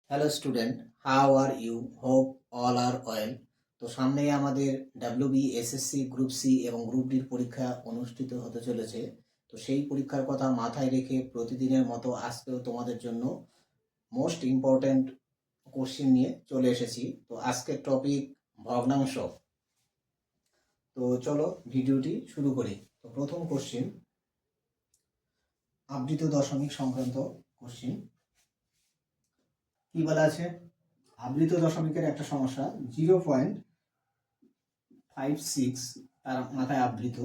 Hello student, how are you? Hope all are well. তো সামনেই আমাদের ডাব্লিউবি, এসএসসি, গ্রুপ সি এবং group ডির পরীক্ষা অনুষ্ঠিত হতে চলেছে। তো সেই পরীক্ষার কথা মাথায় রেখে প্রতিদিনের মতো আজকেও তোমাদের জন্য মোস্ট ইম্পর্ট্যান্ট কোশ্চেন নিয়ে চলে এসেছি। তো আজকের টপিক ভগ্নাংশ। তো চলো ভিডিওটি শুরু করি। তো প্রথম কোশ্চেন, আবৃত দশমিক সংক্রান্ত কোশ্চেন। কি বলা আছে? আবৃত দশমিকের একটা সমস্যা, 0.56 তার মাথায় আবৃত,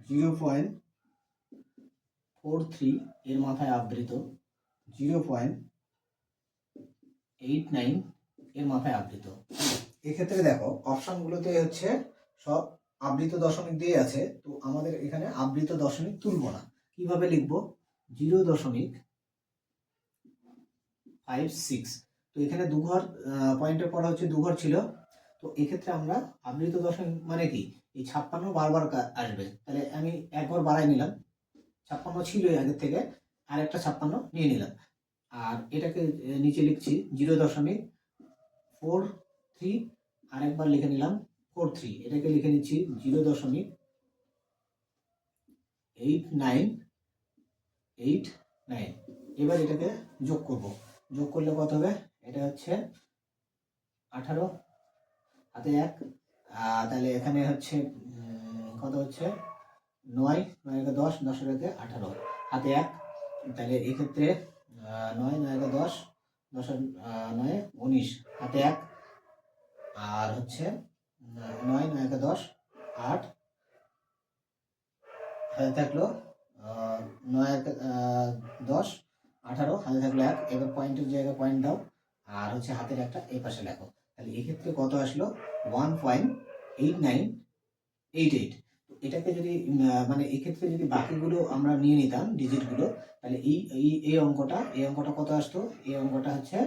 0.43 এর মাথায় আবৃত, 0.89 এর মাথায় আবৃত। এক্ষেত্রে দেখো অপশনগুলোতে হচ্ছে সব আবৃত দশমিক দিয়ে আছে। তো আমাদের এখানে আবৃত দশমিক তুলব না। কিভাবে লিখবো? 0.56। তো এখানে দুঘর পয়েন্টের পর হচ্ছে দুঘর ছিল। তো এক্ষেত্রে আমরা আবৃত দশমিক মানে কি, এই 56 বারবার আসবে, তাহলে আমি একবার বাড়াই নিলাম, 56 ছিলই আগের থেকে, আর একটা 56 নিয়ে নিলাম। আর এটাকে নিচে লিখছি 0.43, আরেকবার লিখে নিলাম 43, এটাকে লিখে নিচ্ছি 0.8989। এবার এটাকে যোগ করব। যোগ করলে কত হবে? এটা হচ্ছে 18, হাতে 1, তাহলে এখানে হচ্ছে কত হচ্ছে 9, 9 একে 10, 10 একে 18, হাতে 1, তাহলে এক্ষেত্রে 9, 9 একে 10, 10 9 19, হাতে 1, আর হচ্ছে 9, 9 একে 10, 8, হাতে থাকলো 9 একে 10, 18, হাতে থাকলো 1। এবার পয়েন্টের জায়গায় পয়েন্ট দাও, আর হচ্ছে হাতের একটা এই পাশে লেখো। তাহলে এক্ষেত্রে কত আসলো? 1.8988। এটাকে যদি মানে এক্ষেত্রে যদি বাকিগুলো আমরা নিয়ে নিতাম ডিজিটগুলো, তাহলে এই অঙ্কটা কত আসতো? এই অঙ্কটা হচ্ছে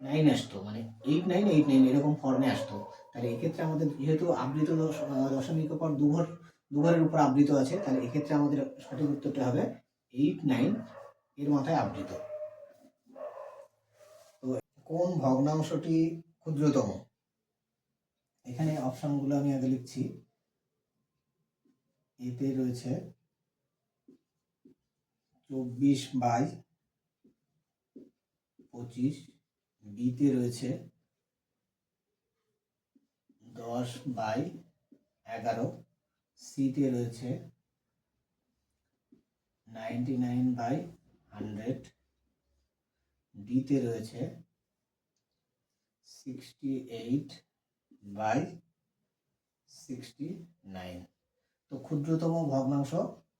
9 আসতো, মানে 8989 এরকম ফর্মে আসতো। তাহলে এক্ষেত্রে আমাদের যেহেতু আবৃত দশমিকের পর দুঘরের উপর আবৃত আছে, তাহলে এক্ষেত্রে আমাদের সঠিক উত্তরটা হবে 89 এর মাথায় আবৃত। তো কোন ভগ্নাংশটি ক্ষুদ্রতম? এখানে অপশনগুলো আমি আগে লিখছি। এতে রয়েছে 24/25, বিতে রয়েছে 10/11, সিতে রয়েছে 99/100, ডিতে রয়েছে 68/69। তো ক্ষুদ্রতম ভগ্নাংশ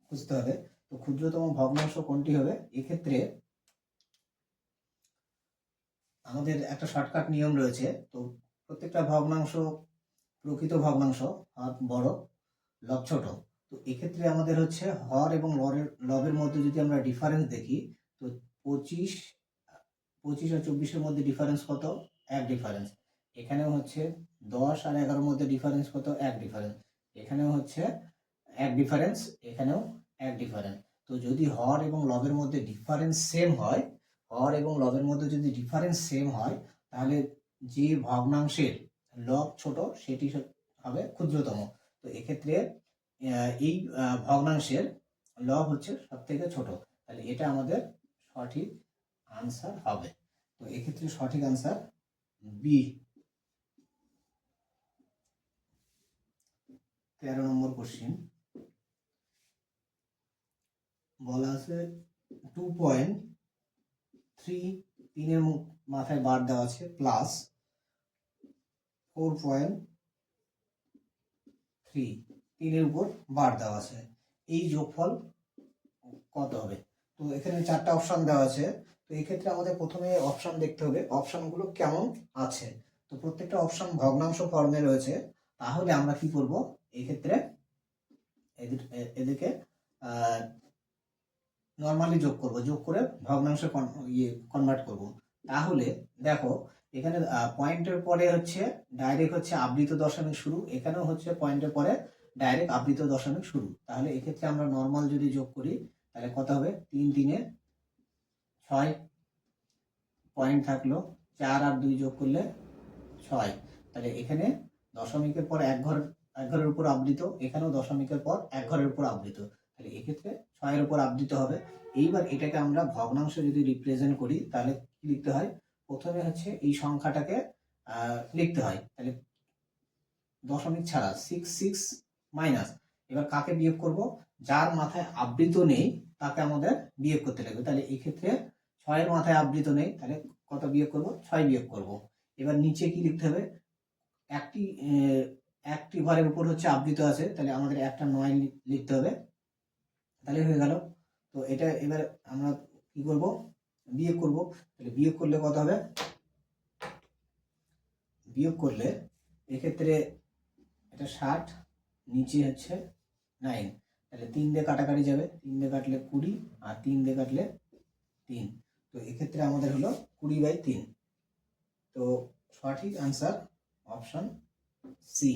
খুঁজতে হবে। তো ক্ষুদ্রতম ভগ্নাংশ কোনটি হবে? এক্ষেত্রে আমাদের একটা শর্টকাট নিয়ম রয়েছে। তো প্রত্যেকটা ভগ্নাংশ প্রকৃত ভগ্নাংশ, হর বড়, লব ছোট। তো এক্ষেত্রে আমাদের হচ্ছে হর এবং লবের মধ্যে যদি আমরা ডিফারেন্স দেখি, তো 25 আর 24-এর মধ্যে ডিফারেন্স কত? 1 ডিফারেন্স। এখানেও হচ্ছে 10 আর 11-এর মধ্যে ডিফারেন্স কত? 1 ডিফারেন্স। এখানেও হচ্ছে 1 ডিফারেন্স, এখানেও 1 ডিফারেন্স। তো যদি হর এবং লবের মধ্যে ডিফারেন্স সেম হয়, তাহলে যে ভগ্নাংশের লব ছোট সেটি হবে ক্ষুদ্রতম। তো এক্ষেত্রে এই ভগ্নাংশের লব হচ্ছে সব থেকে ছোট, তাহলে এটা আমাদের সঠিক আনসার হবে। তো এক্ষেত্রে সঠিক আনসার বি। 13 নম্বর কোশ্চিন বলা আছে 2.3, 3-এর মাথায় বার দেওয়া আছে, প্লাস 4.3, 3-এর উপর বার দেওয়া আছে। এই যোগফল কত হবে? তো এখানে 4টা অপশন দেওয়া আছে। তো এক্ষেত্রে আমাদের প্রথমে অপশন দেখতে হবে অপশনগুলো কেমন আছে। তো প্রত্যেকটা অপশন ভগ্নাংশ ফর্মে রয়েছে। তাহলে আমরা কি করব? এক্ষেত্রে এদেরকে নর্মালি যোগ করে ভগ্নাংশে কনভার্ট করব। তাহলে দেখো এখানে পয়েন্টের পরে হচ্ছে ডাইরেক্ট হচ্ছে আবৃত দশমিক শুরু, এখানেও হচ্ছে পয়েন্টের পরে ডাইরেক্ট আবৃত দশমিক শুরু। তাহলে এক্ষেত্রে আমরা নর্মাল যদি যোগ করি, তাহলে কত হবে? 3 3 6, পয়েন্ট থাকলো, 4 আর 2 যোগ করলে 6। তাহলে এখানে দশমিকের পর এক ঘরের উপর আবৃত, এখানেও দশমিকের পর এক ঘরের উপর আবৃত, তাহলে এক্ষেত্রে 6-এর উপর আবৃত হবে। এইবার এটাকে আমরা ভগ্নাংশ যদি রিপ্রেজেন্ট করি তাহলে কি লিখতে হয়, প্রথমে হচ্ছে এই সংখ্যাটাকে লিখতে হয়, তাহলে দশমিক ছাড়া 6 মাইনাস, এবার কাকে বিয়োগ করব, যার মাথায় আবৃত নেই তাকে আমাদের বিয়োগ করতে লাগবে। তাহলে এই ক্ষেত্রে 6-এর মাথায় আবৃত নেই, তাহলে কত বিয়োগ করব, 6 বিয়োগ করব। এবার নিচে কি লিখতে হবে, একটি ঘরের উপর হচ্ছে আবৃত আছে, তাহলে আমাদের একটা 9 লিখতে হবে, তাহলে হয়ে গেল। তো এটা এবার আমরা কি করব, বিয়োগ করব। তাহলে বিয়োগ করলে কত হবে, বিয়োগ করলে এক্ষেত্রে এটা 60, নিচে হচ্ছে 9, তাহলে 3 দিয়ে কাটাকাটি যাবে, 3 দিয়ে কাটলে 20 আর 3 দিয়ে কাটলে 3, তো এক্ষেত্রে আমাদের হলো 20/3। তো সঠিক answer option C,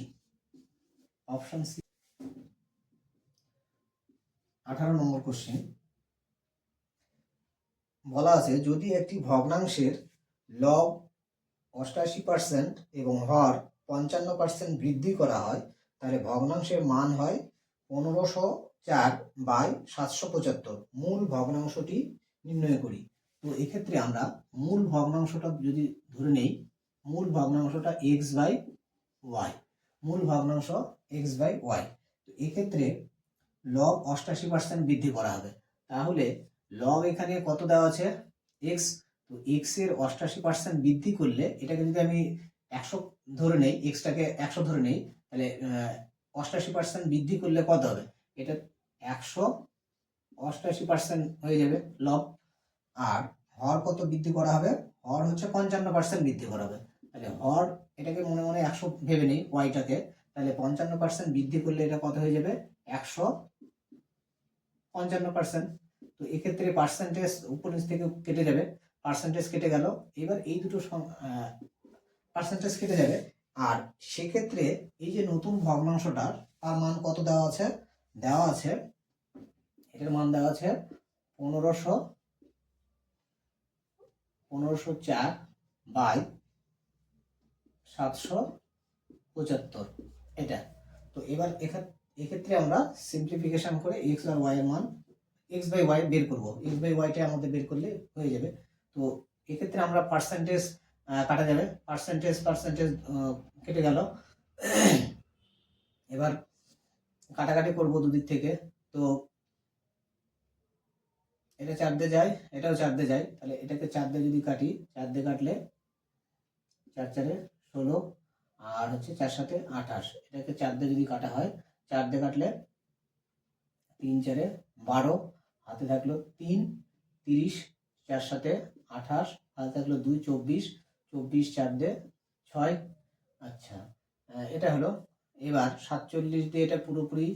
option C. 18 নম্বর কোশ্চেন বলা আছে, যদি একটি ভগ্নাংশের লব 88% এবং হর 55% বৃদ্ধি করা হয়, তাহলে ভগ্নাংশের মান হয় 1504/775। মূল ভগ্নাংশটি নির্ণয় করি। তো এক্ষেত্রে আমরা মূল ভগ্নাংশটা যদি ধরে নেই, মূল ভগ্নাংশটা x/y, মূল ভগ্নাংশ x/y। তো এক্ষেত্রে লব 88% বৃদ্ধি করা হবে, তাহলে লব এখানে কত দেওয়া আছে, x, তো x এর 88% বৃদ্ধি করলে এটাকে যদি আমি 100 ধরে নেই, xটাকে 100 ধরে নেই, তাহলে 88% বৃদ্ধি করলে কত হবে, এটা 188% হয়ে যাবে লব। আর হর কত বৃদ্ধি করা হবে, হর হচ্ছে 55% বৃদ্ধি করা হবে, তাহলে হর এটাকে মনে মনে 100 ভেবে নেই ওয়াইটাকে, তাহলে 55% বৃদ্ধি করলে এটা কত হয়ে যাবে, 155%। তো এক্ষেত্রে পার্সেন্টেজ উপর নিচ থেকে কেটে যাবে, পার্সেন্টেজ কেটে গেল, এবার এই দুটো পার্সেন্টেজ কেটে যাবে। আর সেক্ষেত্রে এই যে নতুন ভগ্নাংশটার তার মান কত দেওয়া আছে, এটার মান দেওয়া আছে 1504/775, এটা। তো এবার এক্ষেত্রে আমরা সিম্পলিফিকেশন করে এক্স আর ওয়াই এর মান x/y বের করব, x/yটা আমাদের বের করলে হয়ে যাবে। তো এক্ষেত্রে আমরা পার্সেন্টেজ কাটা যাবে, পার্সেন্টেজ কেটে গেল, এবার কাটাকাটি করব দুদিক থেকে। তো এটা 4 দিয়ে যায়, এটাও 4 দিয়ে যায়, তাহলে এটাকে 4 দিয়ে যদি কাটি, 4 দিয়ে কাটলে 4×4 16 আর হচ্ছে 4×7 28, এটাকে 4 দিয়ে যদি কাটা হয়, 4 দিয়ে কাটলে 3×4 12, হাতে থাকলো 3 30, 4×7 28, হাতে থাকলো 2 24, 24 4 দিয়ে 6। আচ্ছা, এটা হলো। এবার 47 দিয়ে এটা পুরোপুরি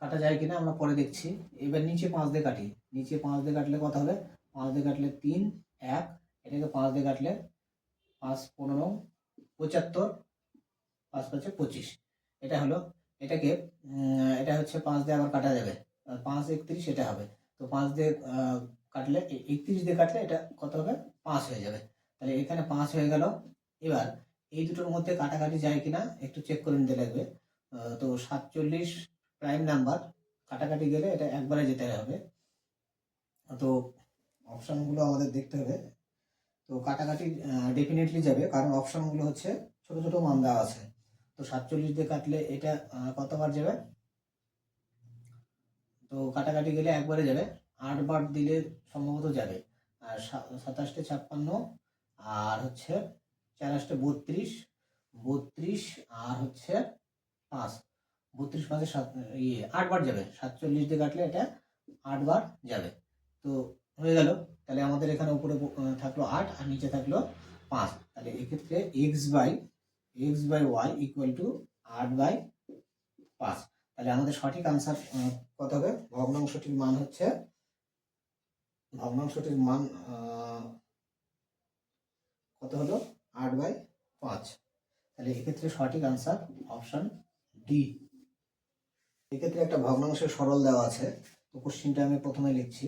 কাটা যায় কিনা আমরা পরে দেখছি। এবার নিচে 5 দিয়ে কাটি, নিচে 5 দিয়ে কাটলে কত হবে, 5 দিয়ে কাটলে 3 1, এটাকে 5 দিয়ে কাটলে 5 15 75, 5 5 25, এটা হলো। এটাকে এটা হচ্ছে 5 দিয়ে আবার কাটা যাবে, 5 31 এটা হবে। তো 5 দিয়ে কাটলে 31 দিয়ে কাটলে এটা কত হবে, 5 হয়ে যাবে, তাহলে এখানে 5 হয়ে গেল। এবার এই দুটোর মধ্যে কাটাকাটি যায় কিনা একটু চেক করে নিতে লাগবে। তো 47 প্রাইম নাম্বার, কাটাকাটি গেলে এটা একবারে যেতে হবে। তো অপশানগুলো আমাদের দেখতে হবে। তো কাটাকাটি ডেফিনেটলি যাবে, কারণ অপশানগুলো হচ্ছে ছোট ছোট মান দেওয়া আছে। তো 47 দিয়ে কাটলে এটা কতবার যাবে, তো কাটাকাটি গেলে একবারে যাবে, 8 বার দিলে সম্ভবত যাবে। আর 27 56, আর হচ্ছে 4 32, 32 আর হচ্ছে 5, 32 5 8 বার যাবে, 47 দিয়ে কাটলে এটা 8 বার যাবে। তো হয়ে গেল, তাহলে আমাদের এখানে উপরে থাকলো 8 আর নিচে থাকলো 5, তাহলে এক্ষেত্রে x/y ইকুয়াল টু 8/5। তাহলে আমাদের সঠিক আনসার কত হবে, ভগ্নাংশটির মান হচ্ছে, কত হলো, 8/5। তাহলে এক্ষেত্রে সঠিক আনসার অপশন ডি। এক্ষেত্রে একটা ভগ্নাংশের সরল দেওয়া আছে, তো কোশ্চেনটা আমি প্রথমে লিখছি।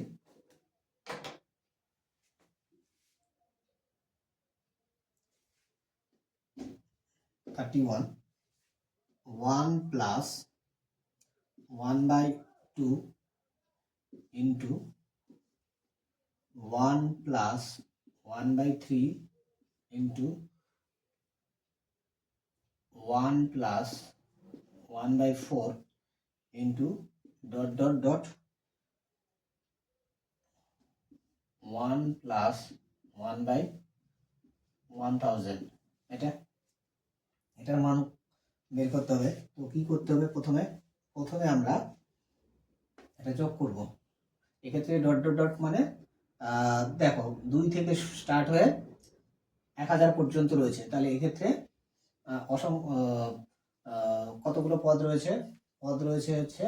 31 1 plus 1/2 into 1 plus 1/3 into 1 plus 1/4 into ... 1 plus 1/1000। এটার মান বের করতে হবে। তো কি করতে হবে, প্রথমে আমরা এটা যোগ করব। এক্ষেত্রে ... মানে দেখো 2 থেকে স্টার্ট হয়ে 1000 পর্যন্ত রয়েছে, তাহলে এক্ষেত্রে কতগুলো পদ রয়েছে হচ্ছে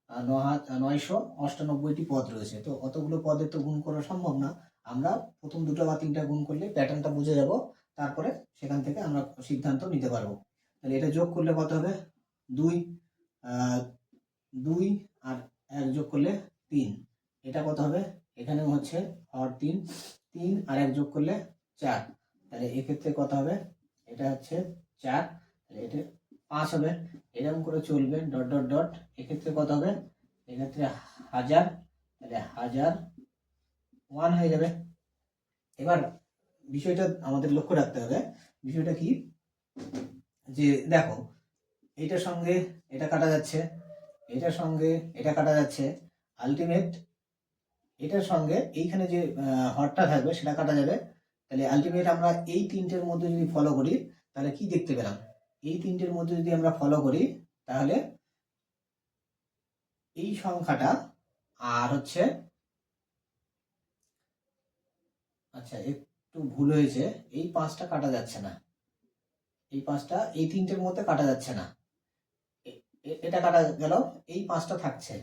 998টি পদ রয়েছে। তো অতগুলো পদে তো গুণ করা সম্ভব না, আমরা প্রথম 2টা বা 3টা গুণ করলে প্যাটার্নটা বুঝে যাব, তারপরে সেখান থেকে আমরা সিদ্ধান্ত নিতে পারবো। তাহলে এটা যোগ করলে কত হবে, 2 আর 1 যোগ করলে 3, এটা কত হবে, এখানেও হচ্ছে হর 3 আর 1 যোগ করলে 4, তাহলে এক্ষেত্রে কত হবে, এটা হচ্ছে 4, তাহলে এটা 5 হবে। এরকম করে চলবে ... এক্ষেত্রে কত হবে, এক্ষেত্রে 1000, তাহলে 1001 হয়ে যাবে। এবার বিষয়টা আমাদের লক্ষ্য রাখতে হবে, বিষয়টা কি, যে দেখো এইটার সঙ্গে এটা কাটা যাচ্ছে, এটার সঙ্গে এটা কাটা যাচ্ছে, আলটিমেট এটার সঙ্গে এইখানে যে হরটা থাকবে সেটা কাটা যাবে। তাহলে আলটিমেট আমরা এই 3টের মধ্যে যদি ফলো করি তাহলে কি দেখতে পেলাম, এই 3টের মধ্যে যদি আমরা ফলো করি তাহলে এই সংখ্যাটা আর হচ্ছে, আচ্ছা একটু ভুল হয়েছে, এই 5টা কাটা যাচ্ছে না, এই 5টা এই 3টের মধ্যে কাটা যাচ্ছে না, এটা কাটা গেল, এই 5টা থাকছে,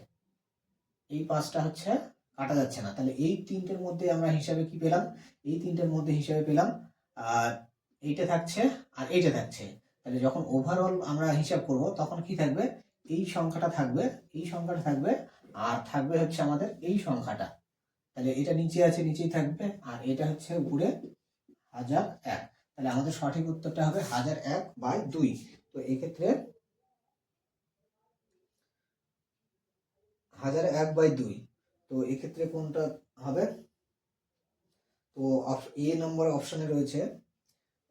এই 5টা হচ্ছে কাটা যাচ্ছে না। তাহলে এই 3টের মধ্যে আমরা হিসাবে কি পেলাম, এই 3টের মধ্যে হিসাবে পেলাম আর এইটা থাকছে আর এইটা থাকছে। তাহলে যখন ওভারঅল আমরা হিসাব করব তখন কি থাকবে, এই সংখ্যাটা থাকবে, এই সংখ্যাটা থাকবে, আর থাকবে হচ্ছে আমাদের এই সংখ্যাটা। তাহলে এটা নিচে আছে, নিচেই থাকবে, আর এটা হচ্ছে উপরে 1001। তাহলে আমাদের সঠিক উত্তরটা হবে 1001/2। তো এক্ষেত্রে 1001/2, তো এক্ষেত্রে কোনটা হবে, তো এ নম্বর অপশনে রয়েছে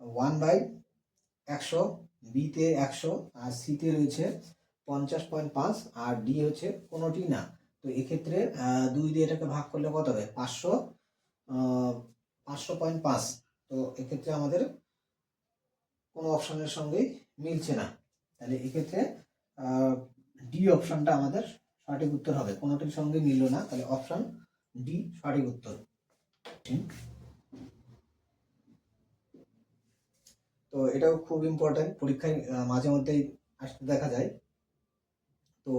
1/100, বিতে 100, আর সিতে রয়েছে 50.5, আর ডি হচ্ছে কোনোটি না। তো এক্ষেত্রে 2 দিয়ে এটাকে ভাগ করলে কত হবে, 500.5। তো এক্ষেত্রে আমাদের কোনো অপশনের সঙ্গেই মিলছে না, তাহলে এক্ষেত্রে ডি অপশনটা আমাদের সঠিক উত্তর হবে, কোনোটির সঙ্গে মিলল না, তাহলে অপশন ডি সঠিক উত্তর। তো এটাও খুব ইম্পর্টেন্ট, পরীক্ষায় মাঝে মধ্যেই আসতে দেখা যায়। তো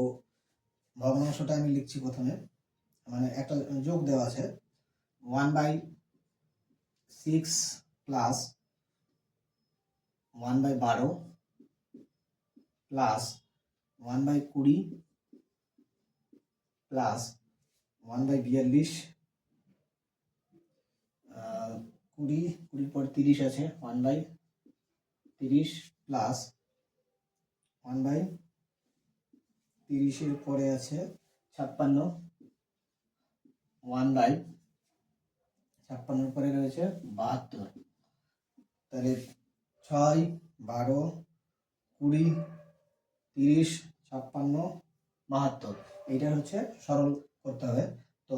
ভগ্নাংশটা আমি লিখছি প্রথমে, মানে একটা যোগ দেওয়া আছে 1/6 প্লাস 1/12 প্লাস 1/20 প্লাস 1/42, 20 পর 30 আছে, 1/30 প্লাস 1/30 পরে আছে 56, 1/56 পরে রয়েছে 72। তাহলে 6, 12, 20, 30, 56, 72, এইটা হচ্ছে সরল করতে হবে। তো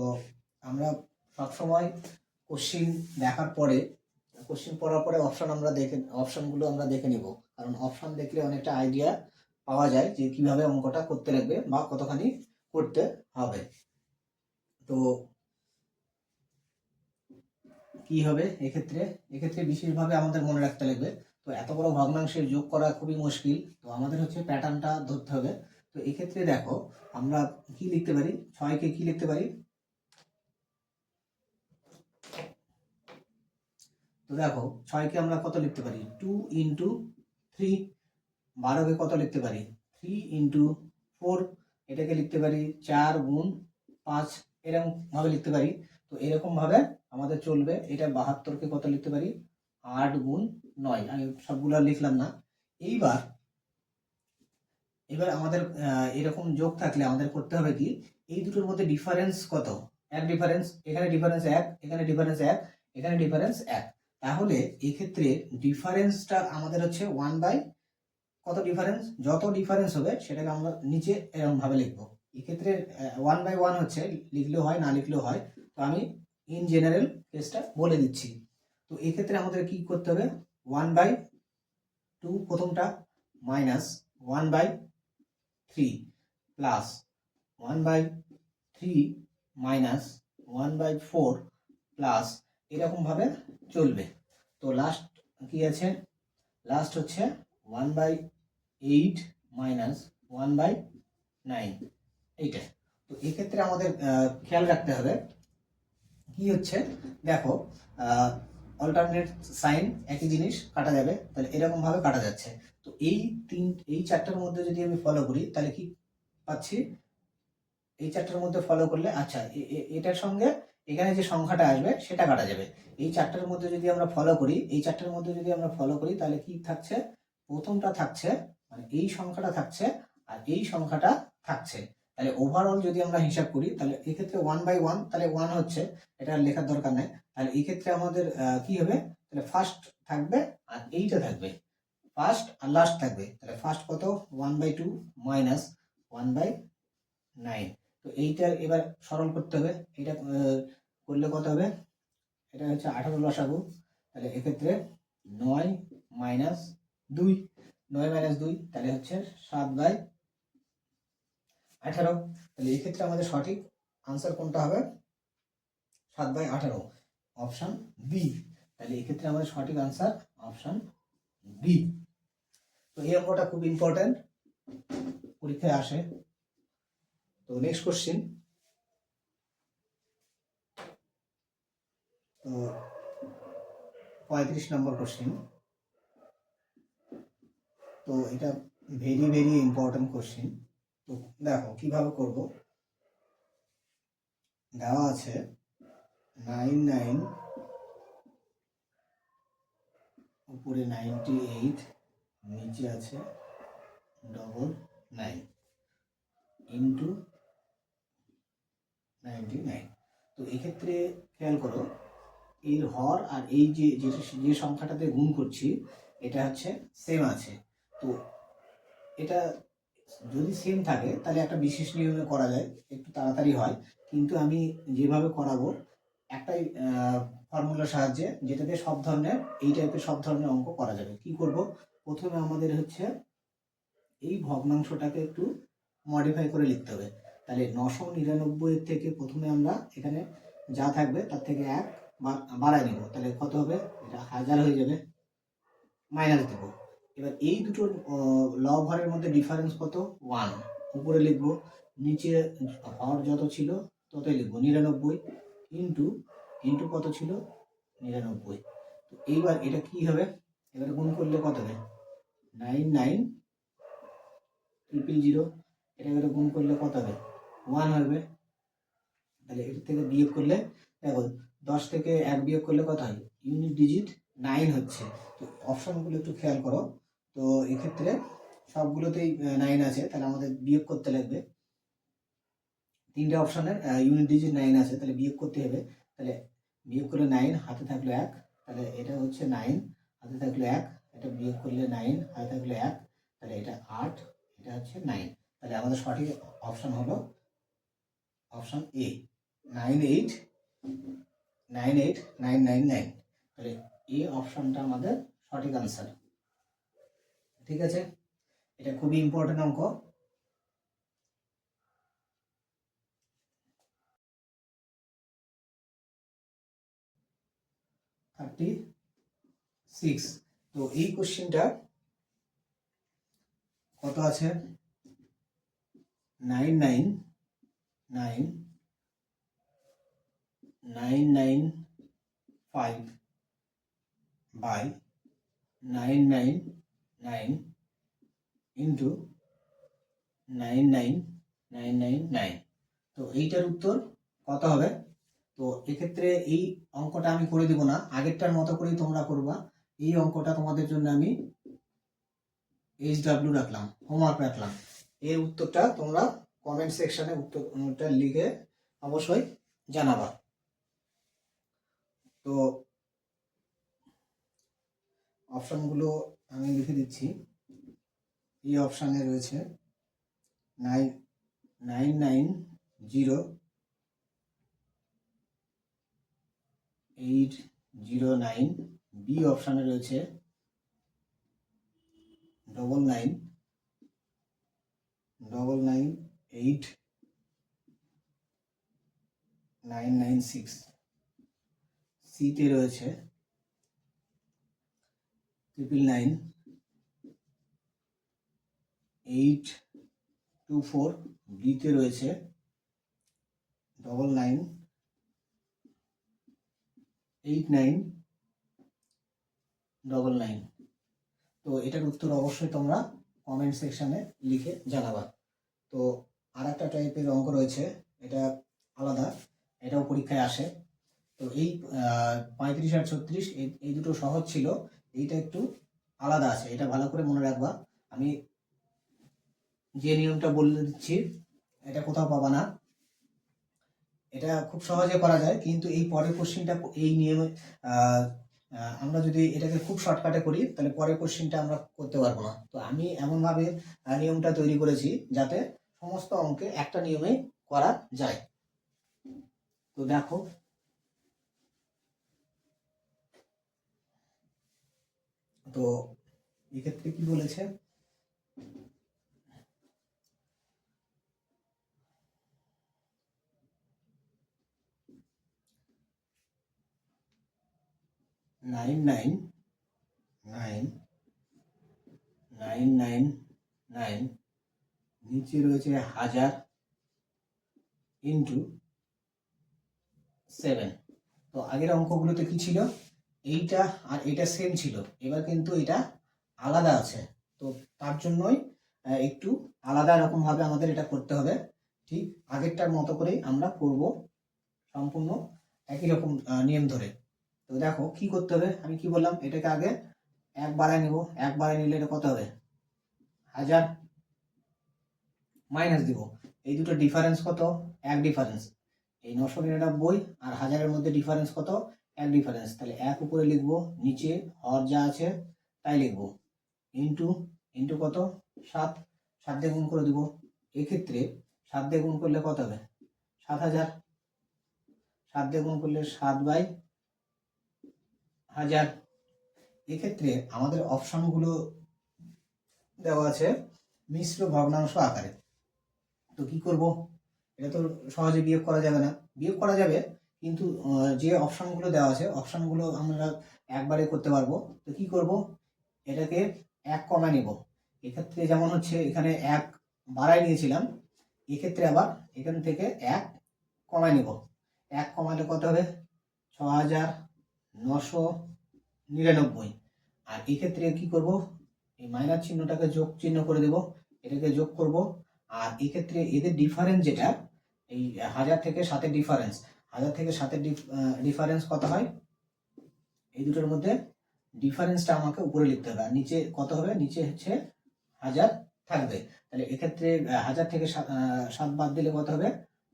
আমরা সবসময় কোশ্চিন দেখার পরে, কোশ্চিন পড়ার পরে অপশনগুলো আমরা দেখে নিব, কারণ অপশন দেখলে অনেকটা আইডিয়া পাওয়া যায় যে কিভাবে অঙ্কটা করতে লাগবে বা কতখানি করতে হবে। তো কি হবে এক্ষেত্রে বিশেষভাবে আমাদের মনে রাখতে লাগবে, তো এত বড় ভগ্নাংশের যোগ করা খুবই মুশকিল, তো আমাদের হচ্ছে প্যাটার্নটা ধরতে হবে। তো এক্ষেত্রে দেখো আমরা কি লিখতে পারি, 6কে কি লিখতে পারি, তো দেখো 6কে আমরা কত লিখতে পারি, 2 × 3, 12কে কত লিখতে পারি, 3 × 4, এটাকে লিখতে পারি 4 × 5, এরকম ভাবে লিখতে পারি। তো এরকম ভাবে আমাদের চলবে। এটা 72কে কত লিখতে পারি, 8 × 9, আমি সবগুলো লিখলাম না। এইবার আমাদের এরকম যোগ থাকলে আমাদের করতে হবে কি, এই দুটোর মধ্যে ডিফারেন্স কত, এক ডিফারেন্স, এখানে ডিফারেন্স এক, এখানে ডিফারেন্স এক, এখানে ডিফারেন্স এক। তাহলে এই ক্ষেত্রে ডিফারেন্সটা আমাদের হচ্ছে 1/, কত ডিফারেন্স, যত ডিফারেন্স হবে সেটাকে আমরা নিচে এরকম ভাবে লিখবো। এক্ষেত্রে 1/1 হচ্ছে, লিখলেও হয় না লিখলেও হয়, তো আমি ইন জেনারেল কেসটা বলে দিচ্ছি। তো এক্ষেত্রে আমাদের কি করতে হবে, 1/2 প্রথমটা মাইনাস 1/3 প্লাস 1/3 মাইনাস 1/4 প্লাস, এরকম ভাবে চলবে। তো লাস্ট কি আছে, লাস্ট হচ্ছে 1/8 মাইনাস 1/9, এইটা। তো এক্ষেত্রে আমাদের খেয়াল রাখতে হবে কি হচ্ছে, দেখো অল্টারনেট সাইন, একই জিনিস কাটা যাবে, তাহলে এরকম ভাবে কাটা যাচ্ছে। তো এই চারটার মধ্যে যদি আমি ফলো করি তাহলে কি পাচ্ছি, এই চারটার মধ্যে ফলো করলে আচ্ছা এটার সঙ্গে এখানে যে সংখ্যাটা আসবে সেটা কাটা যাবে। এই চারটার মধ্যে যদি আমরা ফলো করি, এই চারটার মধ্যে যদি আমরা ফলো করি তাহলে কি থাকছে, প্রথমটা থাকছে, মানে এই সংখ্যাটা থাকছে আর এই সংখ্যাটা থাকছে। তাহলে ওভারঅল যদি আমরা হিসাব করি তাহলে এক্ষেত্রে 1/1, তাহলে 1 হচ্ছে, এটা লেখার দরকার নেই। তাহলে এই ক্ষেত্রে আমাদের কি হবে, তাহলে ফার্স্ট থাকবে আর এইটা থাকবে, ফার্স্ট আর লাস্ট থাকবে। তাহলে ফার্স্ট কত, 1/2 মাইনাস 1/9। তো এইটা এবার সরল করতে হবে, এটা করলে কত হবে, এটা হচ্ছে 18 লসাগু। তাহলে এক্ষেত্রে 9 মাইনাস 2, 9 মাইনাস 2 তাহলে হচ্ছে 7/18। তাহলে এক্ষেত্রে আমাদের সঠিক আনসার কোনটা হবে, 7/18, অপশন বি। তাহলে এক্ষেত্রে আমাদের সঠিক আনসার অপশন বি। তো এই অঙ্কটা খুব ইম্পর্টেন্ট, পরীক্ষায় আসে। তো নেক্সট কোশ্চেন, তো 35 নম্বর কোশ্চেন। তো এটা ভেরি ভেরি ইম্পর্টেন্ট কোশ্চেন। তো দেখো কিভাবে করব, দেওয়া আছে 99 উপরে 98, নিচে আছে 99 ইন্টু 99। তো এক্ষেত্রে খেয়াল করো, এর হর আর এই যে সংখ্যাটাতে গুণ করছি এটা হচ্ছে সেম আছে। তো এটা যদি সেম থাকে তাহলে একটা বিশেষ নিয়মে করা যায়, একটু তাড়াতাড়ি হয়। কিন্তু আমি যেভাবে করাবো একটাই ফর্মুলার সাহায্যে, যেটাতে সব ধরনের এই টাইপের সব ধরনের অঙ্ক করা যাবে। কি করব, প্রথমে আমাদের হচ্ছে এই ভগ্নাংশটাকে একটু মডিফাই করে লিখতে হবে। তাহলে 999 থেকে প্রথমে আমরা এখানে যা থাকবে তার থেকে 1 বাড়াই নেব, তাহলে কত হবে, এটা 1000 হয়ে যাবে, মাইনাস দেব। এবার এই দুটোর লব হরের মধ্যে ডিফারেন্স কত, 1, উপরে লিখবো, নিচে হর যত ছিল ততই লিখবো, 99 ইন্টু ইন্টু কত ছিল, 99। তো এইবার এটা কি হবে, এবার গুণ করলে কত হবে, 99,000, এটা এবারে গুণ করলে কত হবে, 1 হবে। তাহলে এর থেকে বিয়োগ করলে দেখো 10 থেকে 1 বিয়োগ করলে কত হয়, ইউনিট ডিজিট 9 হচ্ছে। তো অপশনগুলো একটু খেয়াল করো, তো এক্ষেত্রে সবগুলোতেই 9 আছে, তাহলে আমাদের বিয়োগ করতে লাগবে, তিনটে অপশনের ইউনিট ডিজিট 9 আছে, তাহলে বিয়োগ করতে হবে। তাহলে বিয়োগ করলে 9, হাতে থাকলো 1, তাহলে এটা হচ্ছে 9, হাতে থাকলো 1, এটা বিয়োগ করলে 9, হাতে থাকলো 1, তাহলে এটা 8, এটা হচ্ছে 9। তাহলে আমাদের সঠিক অপশন হলো অপশন এ, 98,98999। তাহলে এই অপশনটা আমাদের সঠিক আনসার। ঠিক আছে, এটা খুবই ইম্পর্টেন্ট অঙ্ক। তো এই কোশ্চেনটা কত আছে, 999,995 বাই 999 ইন্টু 99999। তো এইটার উত্তর কত হবে, তো এক্ষেত্রে এই অঙ্কটা আমি করে দিব না, আগেরটার মতো করেই তোমরা করবা। এই অঙ্কটা তোমাদের জন্য আমি HW রাখলাম, হোমওয়ার্ক রাখলাম। এর উত্তরটা তোমরা কমেন্ট সেকশনে উত্তরটা লিখে অবশ্যই জানাবা। তো অপশানগুলো আমি লিখে দিচ্ছি। এই অপশানে রয়েছে 990809। বি অপশানে রয়েছে 99998996। সিতে রয়েছে 999824। বিতে রয়েছে 998999। তো এটার উত্তর অবশ্যই তোমরা কমেন্ট সেকশনে লিখে জানাবা। তো আর একটা টাইপের অঙ্ক রয়েছে, এটা আলাদা, এটাও পরীক্ষায় আসে। তো এই 35 আর 36 এই দুটো সহজ ছিল, এইটা একটু আলাদা আছে, এটা ভালো করে মনে রাখবা। আমি যে নিয়মটা বলে দিচ্ছি এটা কোথাও পাবা না, এটা খুব সহজে করা যায়, কিন্তু এই পরের কোশ্চেনটা এই নিয়মে আমরা যদি এটাকে খুব শর্টকাটে করি তাহলে পরের কোশ্চেনটা আমরা করতে পারবো না। তো আমি এমনভাবে নিয়মটা তৈরি করেছি যাতে সমস্ত অঙ্কে একটা নিয়মে করা যায়। তো দেখো, তো এক্ষেত্রে কি বলেছে, nine nine nine nine nine nine, নিচে রয়েছে 1000 ইন্টু 7। তো আগের অঙ্কগুলোতে কি ছিল, এইটা আর এটা সেম ছিল, এবার কিন্তু এটা আলাদা আছে। তো তার জন্যই একটু আলাদা রকমভাবে আমাদের এটা করতে হবে। ঠিক আগেরটার মতো করেই আমরা করব, সম্পূর্ণ একই রকম নিয়ম ধরে। তো দেখো কি করতে হবে, আমি কি বললাম, এটাকে আগে 1 বাড়ায় নেব। 1 বাড়ায় নিলে এটা কত হবে, 1000, মাইনাস দিব। এই দুটো ডিফারেন্স কত, 1 ডিফারেন্স। এই 999 আর 1000-এর মধ্যে ডিফারেন্স কত, 1 ডিফারেন্স। তাহলে 1 উপরে লিখবো, নিচে হর যা আছে তাই লিখবো, ইন্টু ইন্টু কত, 7। 7 দিয়ে গুণ করে দিব। এক্ষেত্রে 7 দিয়ে গুণ করলে কত হবে, 7000। 7 দিয়ে গুণ করলে 7/1000। এক্ষেত্রে আমাদের অপশনগুলো দেওয়া আছে মিশ্র ভগ্নাংশ আকারে। তো কি করব, এটা তো সহজে বিয়োগ করা যাবে না, বিয়োগ করা যাবে কিন্তু যে অপশনগুলো দেওয়া আছে অপশনগুলো আমরা একবারে করতে পারবো। তো কি করব, এটাকে 1 কমায় নেব। এক্ষেত্রে যেমন হচ্ছে এখানে 1 বাড়ায় নিয়েছিলাম, এক্ষেত্রে আবার এখান থেকে 1 কমায় নেব। 1 কমালে কত হবে, 6999। আর এক্ষেত্রে কি করব, এই মাইনাস চিহ্নটাকে যোগ চিহ্ন করে দেব, এটাকে যোগ করব। আর এক্ষেত্রে এদের ডিফারেন্স যেটা, এই 1000 থেকে 7-এর ডিফারেন্স, 1000 থেকে 7-এর ডিফারেন্স কত হয়, এই দুটোর মধ্যে ডিফারেন্সটা আমাকে উপরে লিখতে হবে। আর নিচে কত হবে, নিচে হচ্ছে 1000 থাকবে। তাহলে এক্ষেত্রে 1000 থেকে 7 বাদ দিলে কত হবে,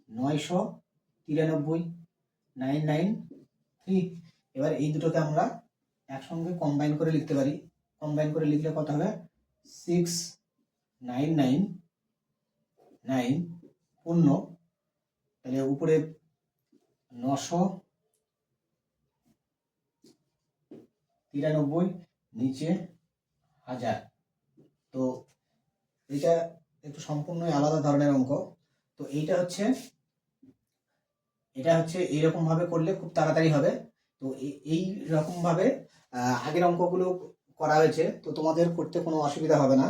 993, 993। এবার এই দুটোকে আমরা একসঙ্গে কম্বাইন করে লিখতে পারি। কম্বাইন করে লিখলে কত হবে, 6999 পূর্ণ, তাহলে উপরে 993, নিচে 1000। তো এটা একটু সম্পূর্ণই আলাদা ধরনের অঙ্ক। তো এটা হচ্ছে এইরকম ভাবে করলে খুব তাড়াতাড়ি হবে। তো এই রকম ভাবে আগের অঙ্কগুলো করা হয়েছে, তো তোমাদের করতে কোনো অসুবিধা হবে না।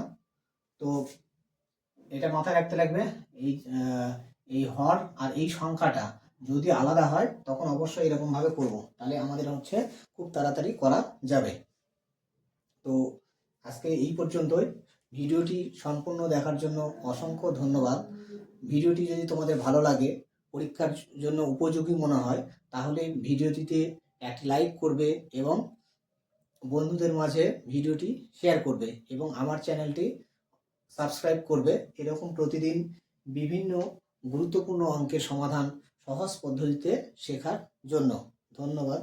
তো এটা মাথায় রাখতে লাগবে, এই হর আর এই সংখ্যাটা যদি আলাদা হয় তখন অবশ্যই এরকম ভাবে করব, তাহলে আমাদের হচ্ছে খুব তাড়াতাড়ি করা যাবে। তো আজকে এই পর্যন্তই। ভিডিওটি সম্পূর্ণ দেখার জন্য অসংখ্য ধন্যবাদ। ভিডিওটি যদি তোমাদের ভালো লাগে, পরীক্ষার জন্য উপযোগী মনে হয়, তাহলে ভিডিওটিতে একটি লাইক করবে এবং বন্ধুদের মাঝে ভিডিওটি শেয়ার করবে এবং আমার চ্যানেলটি সাবস্ক্রাইব করবে এরকম প্রতিদিন বিভিন্ন গুরুত্বপূর্ণ অঙ্কের সমাধান সহজ পদ্ধতিতে শেখার জন্য। ধন্যবাদ।